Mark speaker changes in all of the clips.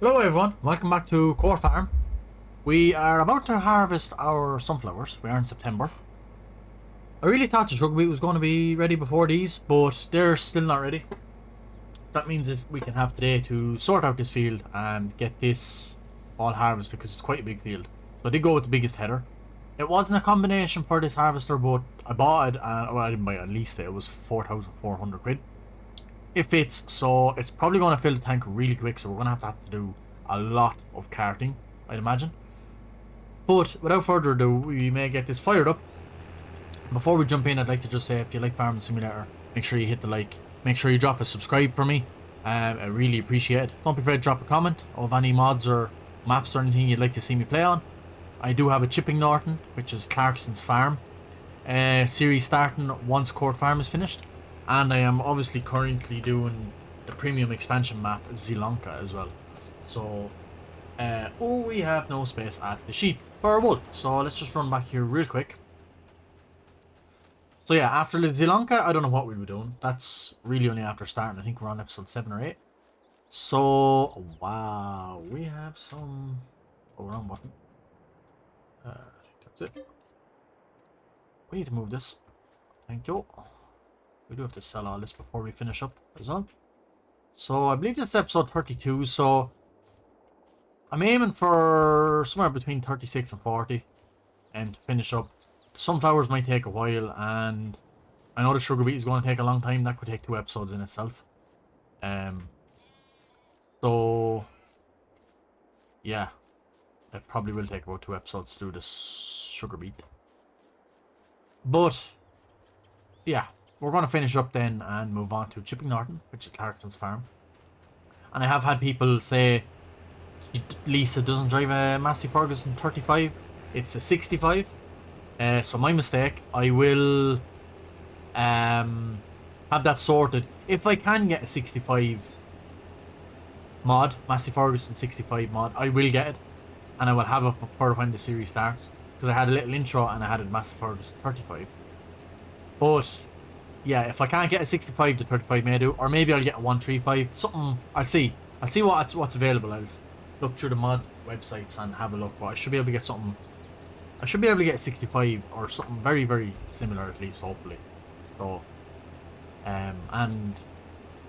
Speaker 1: Hello everyone, welcome back to Core Farm. We are about to harvest our sunflowers. We are in September. I really thought the sugar beet was going to be ready before these, but they're still not ready. That means that we can have today to sort out this field and get this all harvested because it's quite a big field. So I did go with the biggest header. It wasn't a combination for this harvester, but I bought it and well, I didn't buy it, at least it was 4,400 quid. It fits, so it's probably going to fill the tank really quick, so we're going to have to do a lot of carting, I'd imagine. But without further ado, we may get this fired up. Before we jump in, I'd like to just say, if you like Farming Simulator, make sure you hit the like. Make sure you drop a subscribe for me. I really appreciate it. Don't be afraid to drop a comment of any mods or maps or anything you'd like to see me play on. I do have a Chipping Norton, which is Clarkson's Farm series starting once Court Farm is finished. And I am obviously currently doing the premium expansion map Zelonka as well. So, we have no space at the sheep for wool. So let's just run back here real quick. So yeah, after the Zelonka, I don't know what we'll be doing. That's really only after starting. I think we're on episode 7 or 8. So, wow, we have some... Oh, wrong button. That's it. We need to move this. Thank you. We do have to sell all this before we finish up as well. So I believe this is episode 32, so I'm aiming for somewhere between 36 and 40 and to finish up. The sunflowers might take a while, and I know the sugar beet is going to take a long time. That could take 2 episodes in itself. So yeah, it probably will take about 2 episodes to do the sugar beet. But yeah, we're going to finish up then and move on to Chipping Norton, which is Clarkson's farm. And I have had people say Lisa doesn't drive a Massey Ferguson 35, it's a 65. So my mistake. I will have that sorted. If I can get a 65 mod, Massey Ferguson 65 mod, I will get it. And I will have it before when the series starts. Because I had a little intro and I had a Massey Ferguson 35. But yeah, if I can't get a 65 to 35 may do, or maybe I'll get a 135, something. I'll see what's available. I'll look through the mod websites and have a look, but I should be able to get something. I should be able to get a 65 or something very, very similar at least, hopefully. So and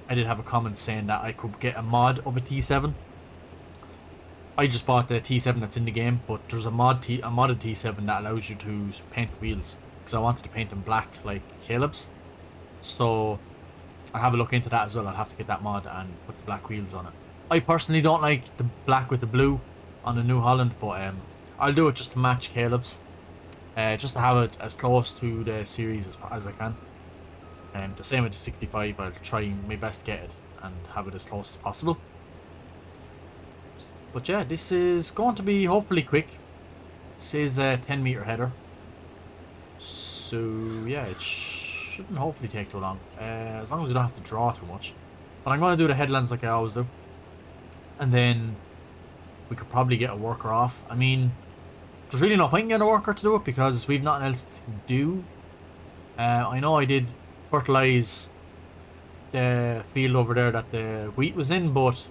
Speaker 1: I did have a comment saying that I could get a mod of a T7. I just bought the T7 that's in the game, but there's a modded T7 that allows you to paint wheels, because I wanted to paint them black like Caleb's. So I'll have a look into that as well. I'll have to get that mod and put the black wheels on it. I personally don't like the black with the blue on the New Holland, but I'll do it just to match Caleb's. Just to have it as close to the series as I can. The same with the 65, I'll try my best to get it and have it as close as possible. But yeah, this is going to be hopefully quick. This is a 10 meter header. So yeah, it shouldn't hopefully take too long, as long as we don't have to draw too much. But I'm going to do the headlands like I always do, and then we could probably get a worker off. I mean, there's really no point in getting a worker to do it because we've nothing else to do. I know I did fertilize the field over there that the wheat was in, but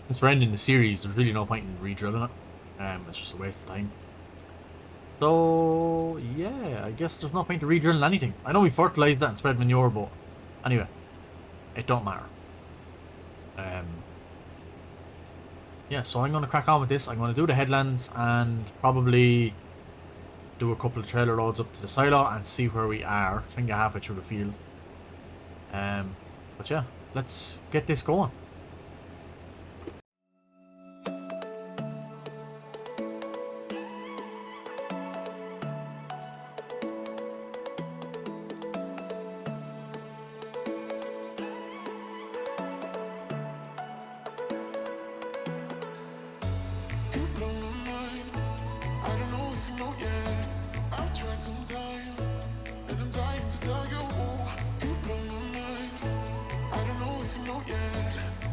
Speaker 1: since we're ending the series, there's really no point in re-drilling it. It's just a waste of time. So yeah, I guess there's no point to re-drilling anything. I know we fertilized that and spread manure, but anyway, it don't matter. Yeah, so I'm going to crack on with this. I'm going to do the headlands and probably do a couple of trailer loads up to the silo and see where we are. Try and get halfway through the field. But yeah, let's get this going.
Speaker 2: I don't know if you know yet.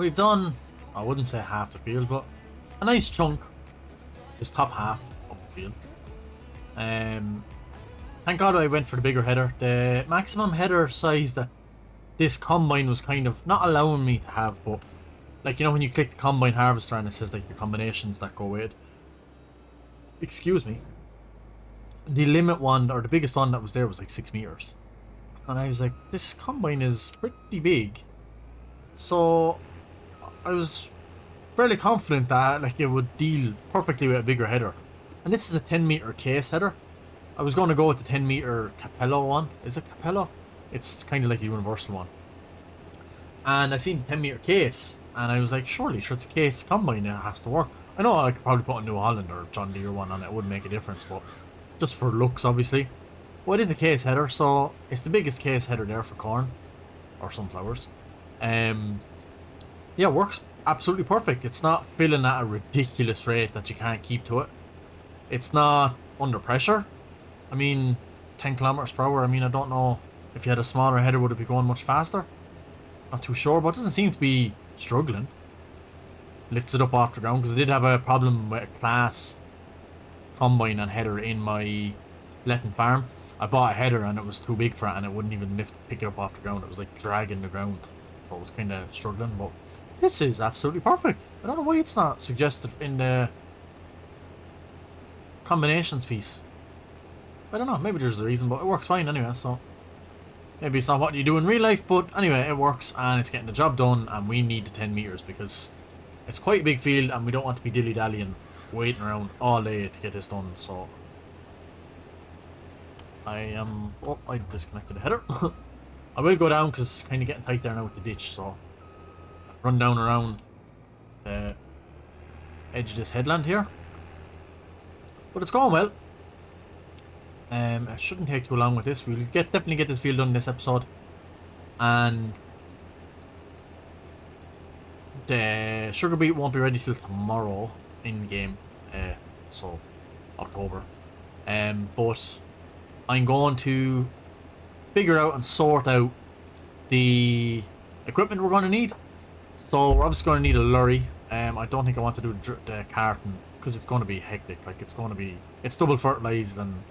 Speaker 1: we've done, I wouldn't say half the field, but a nice chunk, this top half of the field. Thank God I went for the bigger header. The maximum header size that this combine was kind of not allowing me to have, but like, you know, when you click the combine harvester and it says like the combinations that go with it. Excuse me. The limit one, or the biggest one that was there, was like 6 meters. And I was like, this combine is pretty big. So I was fairly confident that like it would deal perfectly with a bigger header. And this is a 10-meter case header. I was going to go with the 10-meter Capello one. Is it Capello? It's kind of like a universal one. And I seen the 10-meter case, and I was like, surely, sure, it's a case combine, it has to work. I know I could probably put a New Holland or John Deere one on it, it wouldn't make a difference, but just for looks, obviously. Well, it is a case header, so it's the biggest case header there for corn or sunflowers. Yeah, it works absolutely perfect. It's not filling at a ridiculous rate that you can't keep to it. It's not under pressure. I mean, 10 kilometers per hour. I mean, I don't know if you had a smaller header, would it be going much faster? Not too sure, but it doesn't seem to be struggling. Lifts it up off the ground, because I did have a problem with a class combine and header in my Letton farm. I bought a header and it was too big for it, and it wouldn't even pick it up off the ground. It was like dragging the ground, so it was kind of struggling. But this is absolutely perfect. I don't know why it's not suggested in the combinations piece. I don't know, maybe there's a reason, but it works fine anyway, so maybe it's not what you do in real life, but anyway, it works and it's getting the job done, and we need the 10 meters because it's quite a big field and we don't want to be dilly-dallying waiting around all day to get this done. So I disconnected the header. I will go down because it's kind of getting tight there now with the ditch, so run down around the edge of this headland here, but it's going well. It shouldn't take too long with this. We'll definitely get this field done this episode, and the sugar beet won't be ready till tomorrow in game, so October. But I'm going to figure out and sort out the equipment we're going to need. So we're obviously going to need a lorry. I don't think I want to do the carton because it's going to be hectic. Like, it's double fertilized and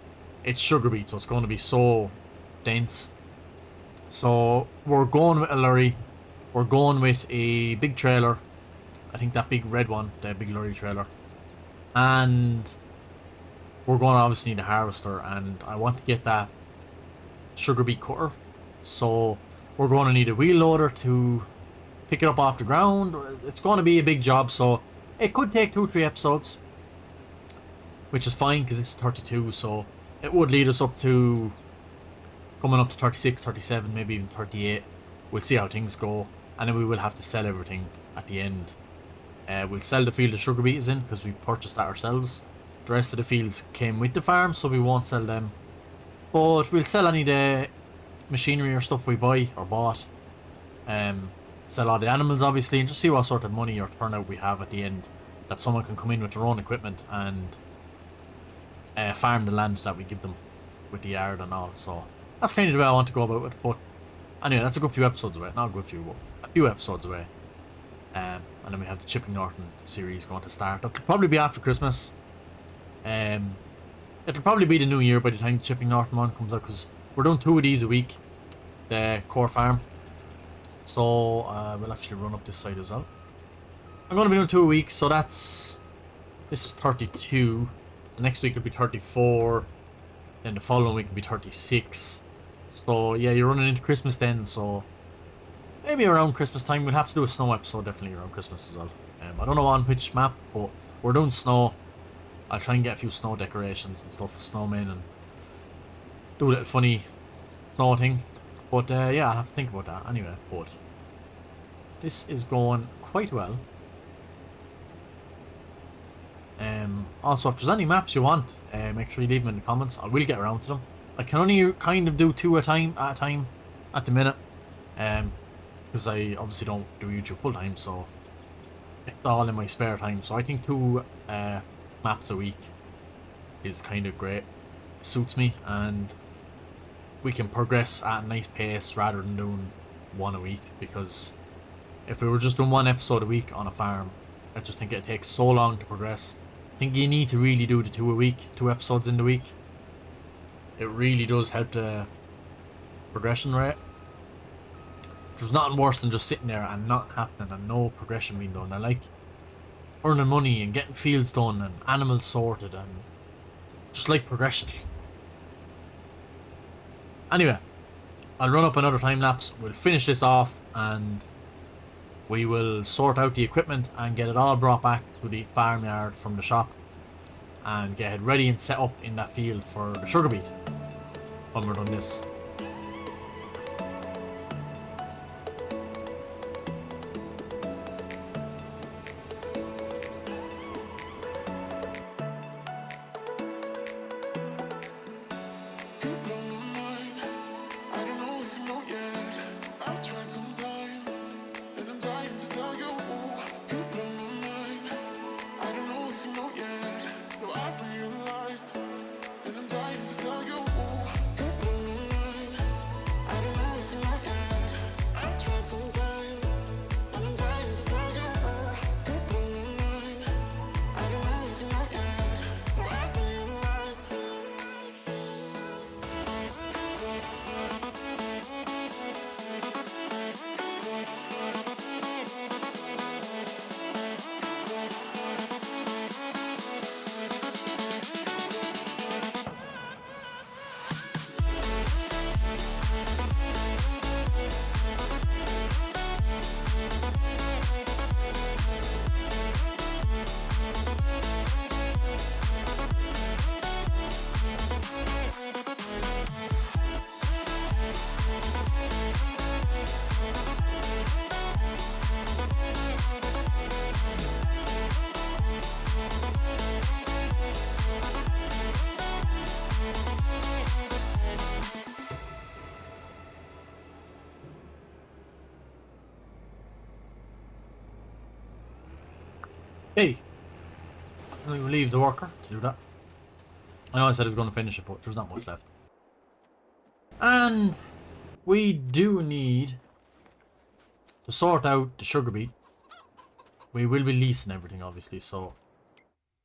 Speaker 1: it's sugar beet, so it's going to be so dense. So we're going with a lorry. We're going with a big trailer. I think that big red one, the big lorry trailer. And we're going to obviously need a harvester, and I want to get that sugar beet cutter. So we're going to need a wheel loader to pick it up off the ground. It's going to be a big job, so it could take 2 or 3 episodes, which is fine because it's 32, so it would lead us up to coming up to 36, 37, maybe even 38. We'll see how things go, and then we will have to sell everything at the end. We'll sell the field the sugar beet is in because we purchased that ourselves. The rest of the fields came with the farm, so we won't sell them. But we'll sell any of the machinery or stuff we buy or bought. Sell all the animals, obviously, and just see what sort of money or turnout we have at the end. That someone can come in with their own equipment and farm the land that we give them with the yard and all. So that's kind of the way I want to go about it. But anyway, that's a good few episodes away. Not a good few, but a few episodes away. And then we have the Chipping Norton series going to start. It'll probably be after Christmas. It'll probably be the new year by the time the Chipping Norton one comes out, because we're doing 2 of these a week, the core farm. So we'll actually run up this side as well. I'm going to be doing 2 a week, so this is 32. The next week will be 34. Then the following week will be 36. So yeah, you're running into Christmas then, so maybe around Christmas time. We'll have to do a snow episode definitely around Christmas as well. I don't know on which map, but we're doing snow. I'll try and get a few snow decorations and stuff, snowmen, and do a little funny snow thing. But yeah, I'll have to think about that anyway. But this is going quite well. Also, if there's any maps you want, make sure you leave them in the comments. I will get around to them. I can only kind of do 2 at a time at the minute, because I obviously don't do YouTube full time, so it's all in my spare time. So I think 2 maps a week is kind of great. It suits me, and we can progress at a nice pace rather than doing 1 a week, because If we were just doing one episode a week on a farm, I just think it takes so long to progress. I think you need to really do the 2 a week, 2 episodes in the week. It really does help the progression rate. There's nothing worse than just sitting there and not happening and no progression being done. I like earning money and getting fields done and animals sorted and just like progression. Anyway, I'll run up another time lapse. We'll finish this off and we will sort out the equipment and get it all brought back to the farmyard from the shop and get it ready and set up in that field for the sugar beet when we're done this. Hey, we relieve the worker to do that. I know I said I was going to finish it, but there's not much left. And we do need to sort out the sugar beet. We will be leasing everything, obviously, so...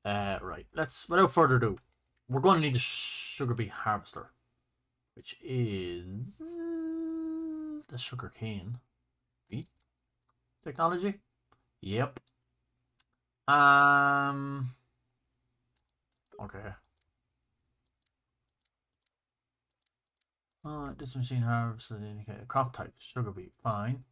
Speaker 1: right, let's, without further ado, we're going to need a sugar beet harvester, which is the sugar cane beet technology. Yep. Okay. This machine harvests an indicator. Crop type, sugar beet, fine.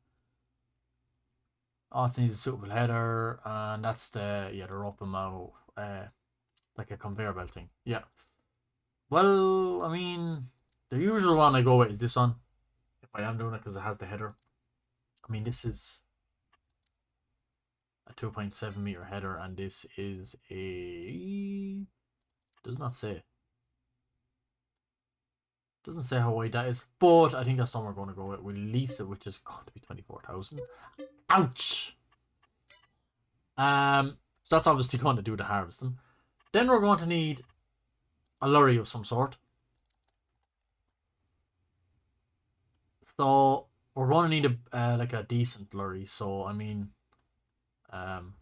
Speaker 1: Also needs a suitable header, and that's the, yeah, the rope and mow, like a conveyor belt thing. Yeah. Well, I mean, the usual one I go with is this one, if I am doing it, because it has the header. I mean, this is a 2.7 meter header, and this is a, does not say. Doesn't say how wide that is, but I think that's the one we're going to go with. We'll lease it, which is going to be 24,000. Ouch! So that's obviously going to do the harvesting. Then we're going to need a lorry of some sort. So we're going to need a like a decent lorry. So I mean, we'll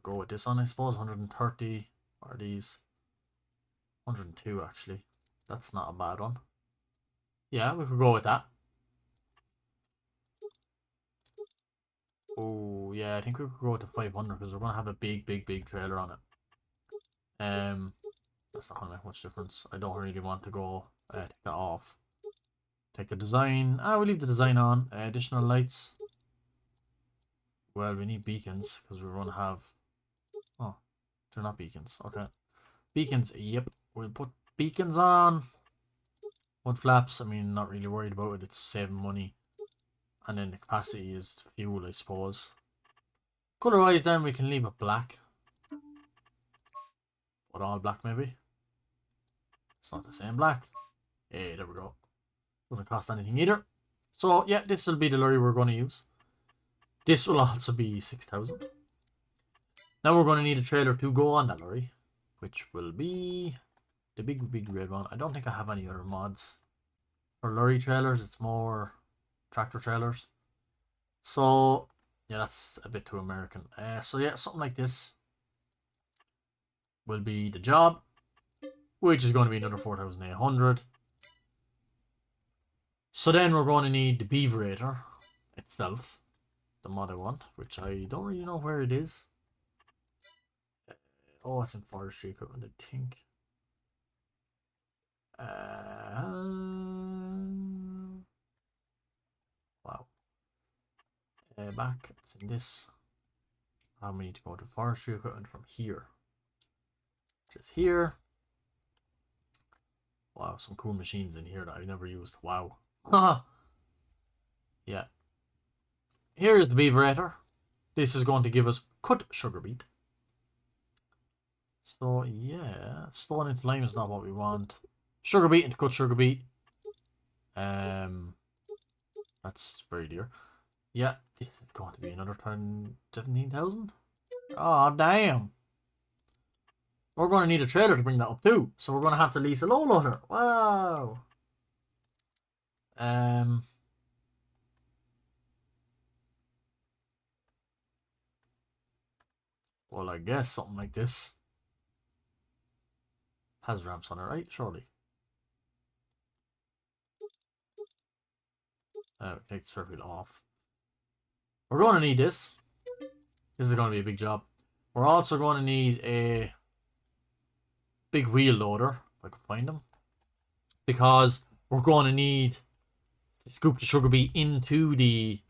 Speaker 1: go with this one, I suppose. 130 are these. 102 actually. That's not a bad one. Yeah, we could go with that. Oh yeah, I think we could go with the 500 because we're gonna have a big trailer on it. That's not gonna make much difference. I don't really want to go take that off. Take the design. We'll leave the design on. Additional lights. Well, we need beacons because we're gonna have. Oh, they're not beacons. Okay, beacons. Yep. We'll put beacons on. Mud flaps, I mean, not really worried about it. It's saving money. And then the capacity is fuel, I suppose. Color-wise, then we can leave it black. But all black, maybe. It's not the same black. Hey, there we go. Doesn't cost anything either. So, yeah, this will be the lorry we're going to use. This will also be 6,000. Now we're going to need a trailer to go on that lorry, which will be the big red one. I don't think I have any other mods for lorry trailers. It's more tractor trailers. So yeah, that's a bit too American. So yeah, something like this will be the job, which is going to be another 4,800. So then we're going to need the beaverator itself, the mod I want, which I don't really know where it is. Oh, it's in forestry equipment, I think. Wow. Back, it's in this. We need to go to forestry equipment from here. Just here. Wow, some cool machines in here that I've never used. Wow. Yeah. Here's the beaverator. This is going to give us cut sugar beet. So yeah, stone into lime is not what we want. Sugar beet into cut sugar beet. That's very dear. Yeah, this is going to be another turn 17,000. Oh damn. We're going to need a trailer to bring that up too. So we're going to have to lease a low loader. Wow. Well, I guess something like this has ramps on it, right? Surely. Take the spare wheel off. We're going to need this. This is going to be a big job. We're also going to need a big wheel loader, if I can find them. Because we're going to need to scoop the sugar beet into the...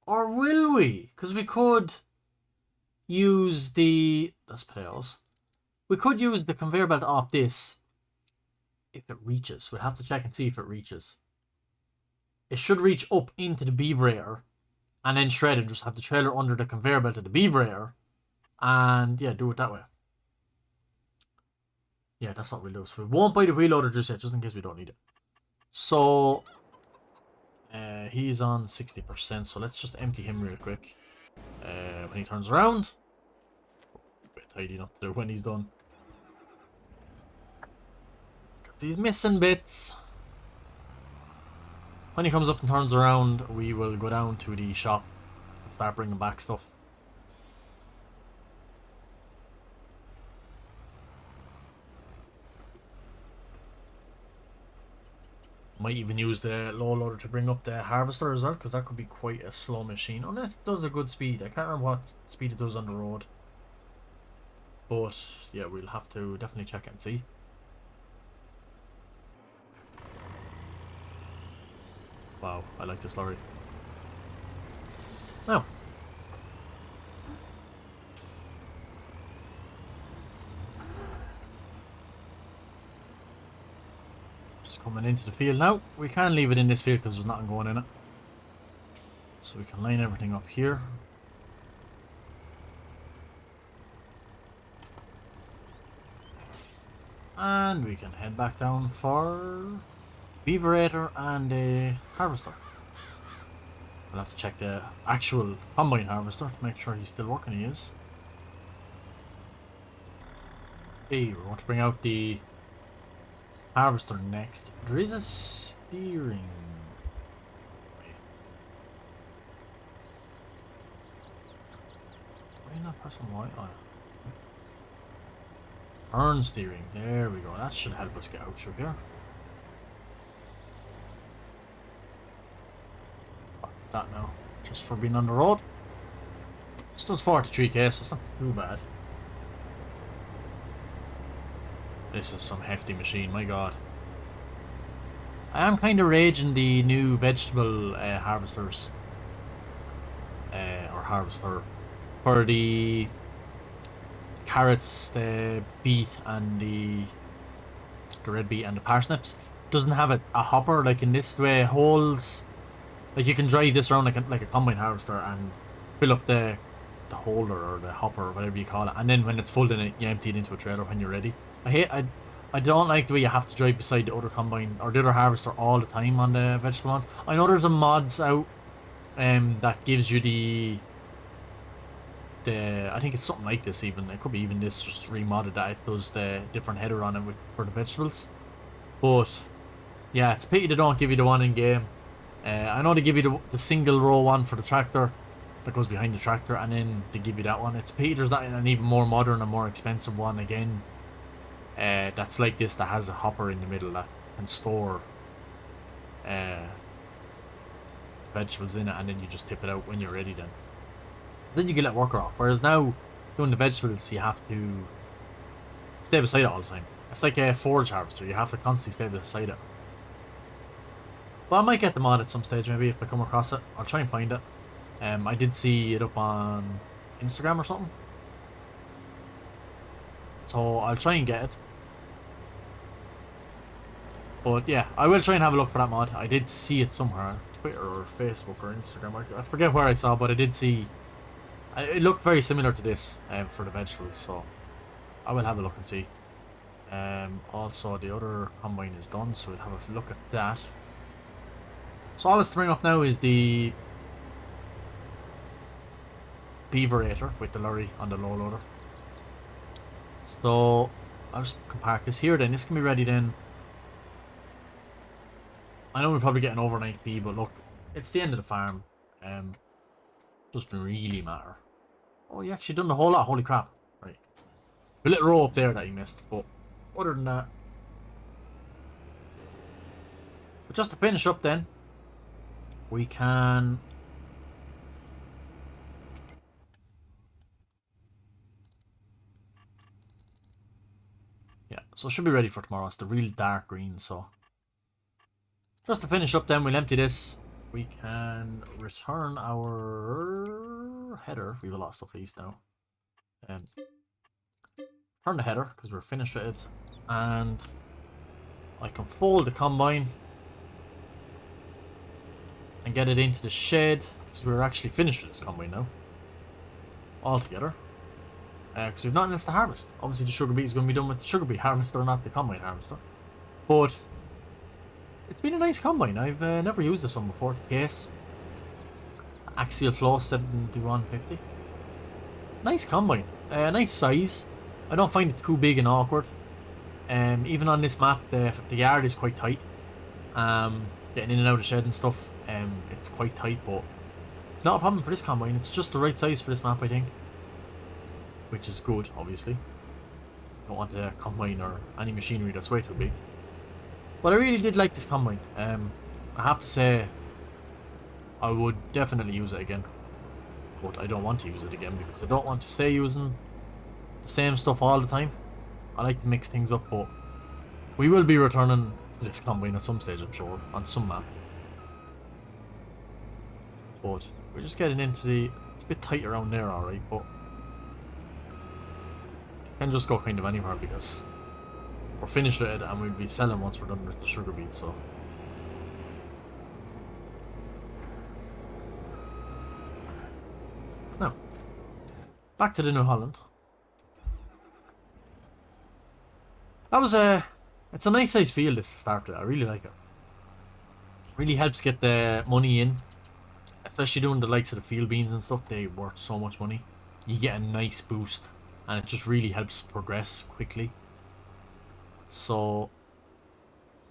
Speaker 1: Or will we? Because we could use the... That's potatoes. We could use the conveyor belt off this. If it reaches. We'll have to check and see if it reaches. It should reach up into the beaverator. And then shred and just have the trailer under the conveyor belt of the beaverator. And yeah, do it that way. Yeah, that's what we'll do. So we won't buy the wheel loader just yet, just in case we don't need it. So he's on 60%, so let's just empty him real quick. When he turns around. A bit tidy enough to do when he's done. Because he's missing bits. When he comes up and turns around, we will go down to the shop and start bringing back stuff. Might even use the low loader to bring up the harvester as well, because that could be quite a slow machine. Unless it does a good speed. I can't remember what speed it does on the road. But yeah, we'll have to definitely check it and see. Wow, I like this lorry. Now. Just coming into the field now. We can leave it in this field because there's nothing going in it. So we can line everything up here. And we can head back down for beaverator and a harvester. We'll have to check the actual combine harvester to make sure he's still working. He is. Hey, we want to bring out the harvester next. There is a steering. Why are you not pressing Y? Oh. Turn steering. There we go. That should help us get out through here. That now, just for being on the road. This does 43k, so it's not too bad. This is some hefty machine, my god. I am kind of raging the new vegetable harvesters. Or harvester. For the carrots, the beet, and the red beet and the parsnips. Doesn't have a hopper like in this way. It holds... Like you can drive this around like a combine harvester and fill up the holder or the hopper or whatever you call it, and then when it's full, then you empty it into a trailer when you're ready. I don't like the way you have to drive beside the other combine or the other harvester all the time on the vegetable ones. I know there's a mods out that gives you the I think it's something like this even. It could be even this just remodded that it does the different header on it for the vegetables. But Yeah, it's a pity they don't give you the one in game. I know they give you the single row one for the tractor that goes behind the tractor, and then they give you that one. It's a pity there's not an even more modern and more expensive one again. That's like this, that has a hopper in the middle that can store vegetables in it, and then you just tip it out when you're ready. Then you can let worker off. Whereas now, doing the vegetables, you have to stay beside it all the time. It's like a forage harvester. You have to constantly stay beside it. But I might get the mod at some stage, maybe, if I come across it. I'll try and find it. I did see it up on Instagram or something. So I'll try and get it. But yeah, I will try and have a look for that mod. I did see it somewhere. Twitter or Facebook or Instagram. I forget where I saw, but I did see... It looked very similar to this for the vegetables, so I will have a look and see. Also, the other combine is done, so we'll have a look at that. So all that's to bring up now is the Beaverator with the lorry on the low loader. So I'll just park this here then. This can be ready then. I know we'll probably get an overnight fee, but look, it's the end of the farm. Doesn't really matter. Oh, you actually done the whole lot. Holy crap. Right. A little row up there that you missed, but other than that. But just to finish up then, we can... Yeah, so it should be ready for tomorrow. It's the real dark green, so... Just to finish up then, we'll empty this. We can return our header. We have a lot of stuff for these now. Turn the header, because we're finished with it. And I can fold the combine and get it into the shed, because we're actually finished with this combine now. All together. Because we've nothing else to harvest. Obviously the sugar beet is going to be done with the sugar beet harvester, not the combine harvester. But it's been a nice combine. I've never used this one before. The case. Axial flow 7150. Nice combine. Nice size. I don't find it too big and awkward. Even on this map, the yard is quite tight. Getting in and out of the shed and stuff, it's quite tight, but not a problem for this combine. It's just the right size for this map, I think. Which is good, obviously. Don't want a combine or any machinery that's way too big. But I really did like this combine. I have to say, I would definitely use it again. But I don't want to use it again because I don't want to stay using the same stuff all the time. I like to mix things up, but we will be returning to this combine at some stage, I'm sure, on some map. But we're just getting into the... It's a bit tight around there, alright, but... Can just go kind of anywhere because we're finished with it and we'll be selling once we're done with the sugar beet, so... Now, back to the New Holland. That was it's a nice size field this to start with. I really like it. Really helps get the money in. Especially doing the likes of the field beans and stuff. They worth so much money. You get a nice boost. And it just really helps progress quickly. So,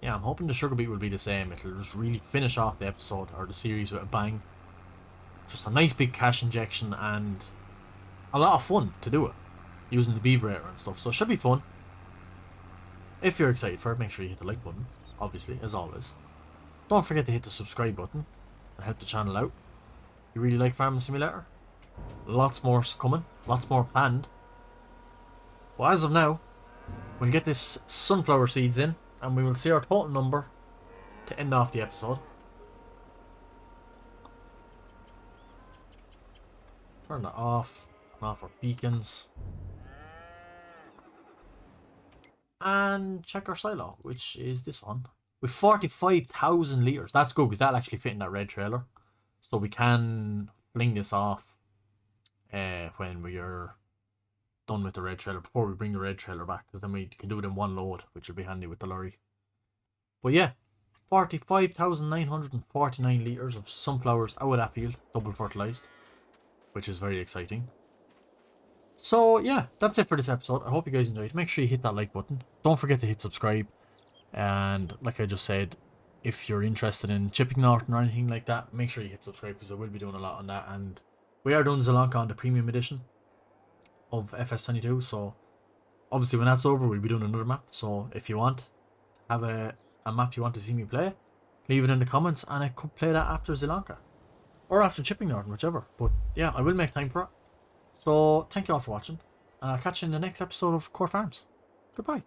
Speaker 1: yeah, I'm hoping the sugar beet will be the same. It'll just really finish off the episode or the series with a bang. Just a nice big cash injection and a lot of fun to do it. Using the Beaverator and stuff. So it should be fun. If you're excited for it, make sure you hit the like button. Obviously, as always. Don't forget to hit the subscribe button. And help the channel out. You really like Farming Simulator? Lots more coming. Lots more planned. Well, as of now, we'll get this sunflower seeds in, and we will see our total number to end off the episode. Turn that off. Turn off our beacons. And check our silo, which is this one. With 45,000 litres. That's good, because that'll actually fit in that red trailer. So we can fling this off when we are done with the red trailer, before we bring the red trailer back, because then we can do it in one load, which will be handy with the lorry. But yeah, 45,949 litres of sunflowers out of that field, double fertilised, which is very exciting. So yeah, that's it for this episode. I hope you guys enjoyed. Make sure you hit that like button. Don't forget to hit subscribe. And like I just said, if you're interested in Chipping Norton or anything like that, make sure you hit subscribe because I will be doing a lot on that. And we are doing Zelonka on the premium edition of FS22. So obviously when that's over, we'll be doing another map. So if you want, have a map you want to see me play, leave it in the comments and I could play that after Zelonka. Or after Chipping Norton, whichever. But yeah, I will make time for it. So thank you all for watching. And I'll catch you in the next episode of Core Farms. Goodbye.